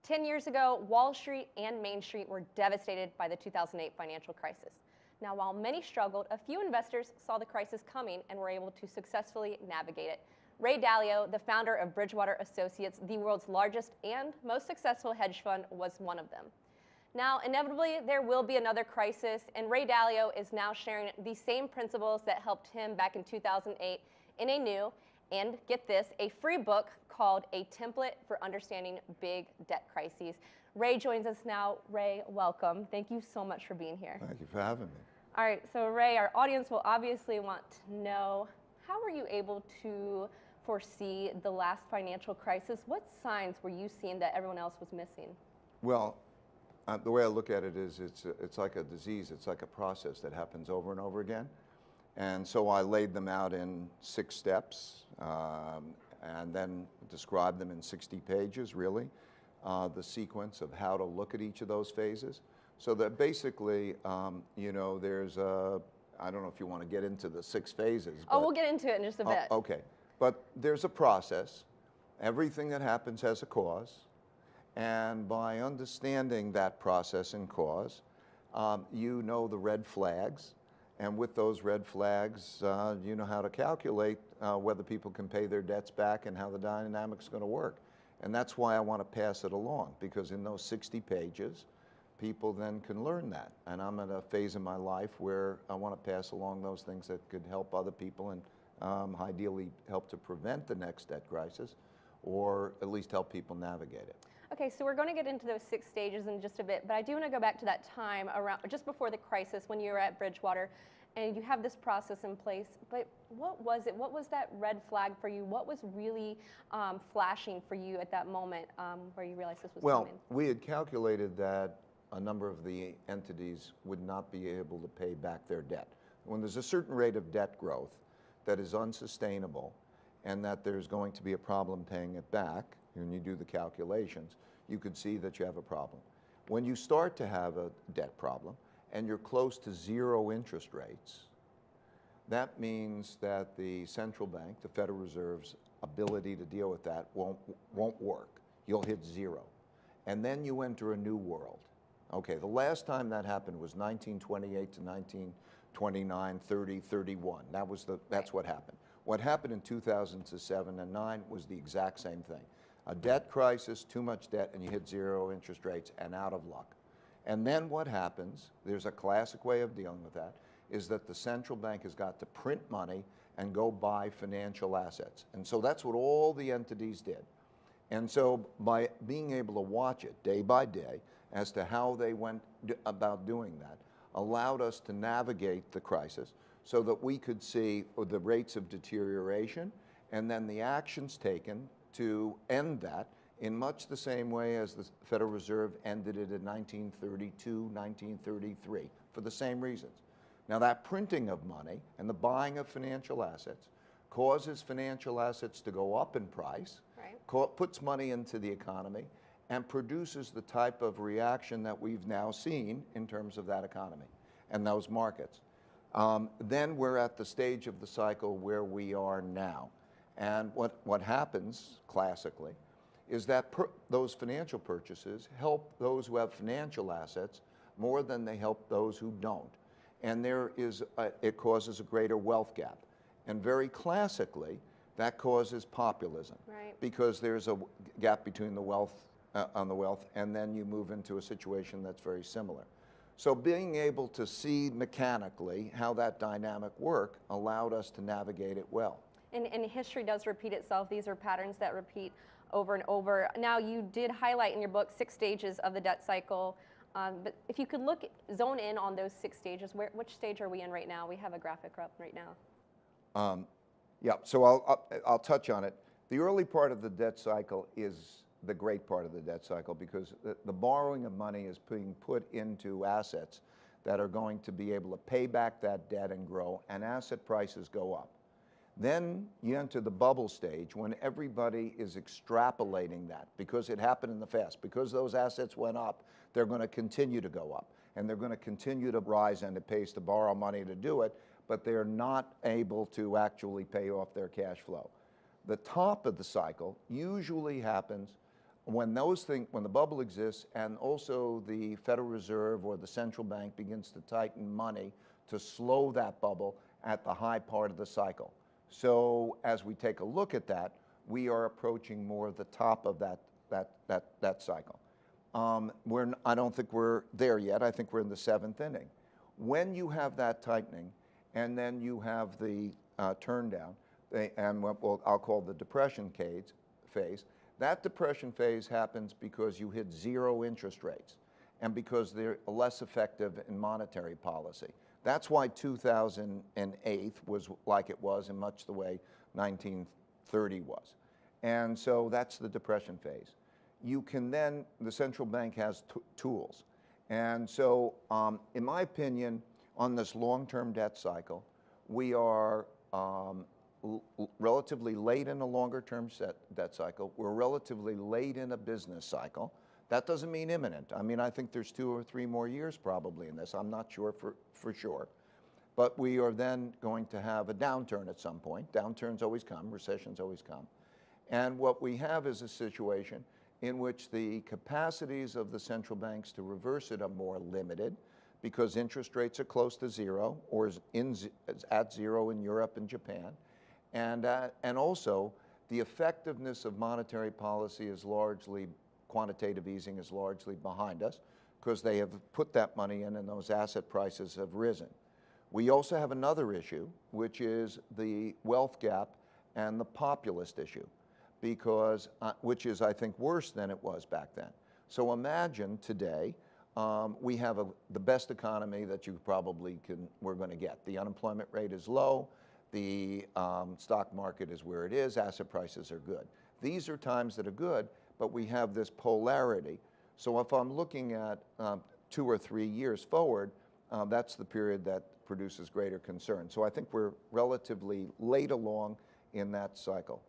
10 years ago, Wall Street and Main Street were devastated by the 2008 financial crisis. Now, while many struggled, a few investors saw the crisis coming and were able to successfully navigate it. Ray Dalio, the founder of Bridgewater Associates, the world's largest and most successful hedge fund, was one of them. Now, inevitably, there will be another crisis, and Ray Dalio is now sharing the same principles that helped him back in 2008 in a new, and get this, a free book called A Template for Understanding Big Debt Crises. Ray joins us now. Ray, welcome. Thank you so much for being here. Thank you for having me. All right, so Ray, our audience will obviously want to know, how were you able to foresee the last financial crisis? What signs were you seeing that everyone else was missing? Well, the way I look at it is it's like a disease. It's like a process that happens over and over again. And so I laid them out in 6 steps and then described them in 60 pages, really, the sequence of how to look at each of those phases. So that basically, you know, there's I don't know if you want to get into the 6 phases. Oh, we'll get into it in just a bit. Okay. But there's a process. Everything that happens has a cause. And by understanding that process and cause, you know the red flags. And with those red flags, you know how to calculate whether people can pay their debts back and how the dynamic's going to work. And that's why I want to pass it along, because in those 60 pages, people then can learn that. And I'm at a phase in my life where I want to pass along those things that could help other people and ideally help to prevent the next debt crisis, or at least help people navigate it. Okay, so we're going to get into those 6 stages in just a bit, but I do want to go back to that time around just before the crisis when you were at Bridgewater, and you have this process in place. But what was it? What was that red flag for you? What was really flashing for you at that moment where you realized this was coming? Well, we had calculated that a number of the entities would not be able to pay back their debt. When there's a certain rate of debt growth that is unsustainable and that there's going to be a problem paying it back, when you do the calculations, you could see that you have a problem. When you start to have a debt problem and you're close to 0 interest rates, that means that the central bank, the Federal Reserve's ability to deal with that won't work. You'll hit 0. And then you enter a new world. Okay, the last time that happened was 1928 to 1929, 30, 31. That's what happened. What happened in 2007 and 9 was the exact same thing. A debt crisis, too much debt, and you hit 0 interest rates and out of luck. And then what happens, there's a classic way of dealing with that, is that the central bank has got to print money and go buy financial assets. And so that's what all the entities did. And so by being able to watch it day by day as to how they went about doing that, allowed us to navigate the crisis so that we could see the rates of deterioration and then the actions taken to end that in much the same way as the Federal Reserve ended it in 1932, 1933, for the same reasons. Now that printing of money and the buying of financial assets causes financial assets to go up in price, right, puts money into the economy, and produces the type of reaction that we've now seen in terms of that economy and those markets. Then we're at the stage of the cycle where we are now. And what happens, classically, is that those financial purchases help those who have financial assets more than they help those who don't. And it causes a greater wealth gap. And very classically, that causes populism. Right. Because there's a gap between the wealth, and then you move into a situation that's very similar. So being able to see mechanically how that dynamic worked allowed us to navigate it well. And history does repeat itself. These are patterns that repeat over and over. Now, you did highlight in your book 6 stages of the debt cycle. But if you could zone in on those 6 stages, which stage are we in right now? We have a graphic up right now. Yeah, so I'll touch on it. The early part of the debt cycle is the great part of the debt cycle because the borrowing of money is being put into assets that are going to be able to pay back that debt and grow, and asset prices go up. Then you enter the bubble stage when everybody is extrapolating that because it happened in the past. Because those assets went up, they're going to continue to go up. And they're going to continue to rise, and it pays to borrow money to do it, but they're not able to actually pay off their cash flow. The top of the cycle usually happens when the bubble exists and also the Federal Reserve or the central bank begins to tighten money to slow that bubble at the high part of the cycle. So as we take a look at that, we are approaching more the top of that cycle. I don't think we're there yet. I think we're in the 7th inning. When you have that tightening and then you have the turn down, and what I'll call the depression phase, that depression phase happens because you hit 0 interest rates and because they're less effective in monetary policy. That's why 2008 was like it was in much the way 1930 was. And so that's the depression phase. You can then, the central bank has tools. And so, in my opinion, on this long-term debt cycle, we are relatively late in a longer-term debt cycle. We're relatively late in a business cycle. That doesn't mean imminent. I mean, I think there's 2 or 3 more years probably in this. I'm not sure for sure. But we are then going to have a downturn at some point. Downturns always come, recessions always come. And what we have is a situation in which the capacities of the central banks to reverse it are more limited because interest rates are close to 0 or is at 0 in Europe and Japan. And also the effectiveness of monetary policy is largely, quantitative easing is largely behind us because they have put that money in and those asset prices have risen. We also have another issue, which is the wealth gap and the populist issue, because, which is, I think, worse than it was back then. So imagine today, we have the best economy that you probably we're going to get. The unemployment rate is low, the stock market is where it is, asset prices are good. These are times that are good, but we have this polarity. So if I'm looking at 2 or 3 years forward, that's the period that produces greater concern. So I think we're relatively late along in that cycle.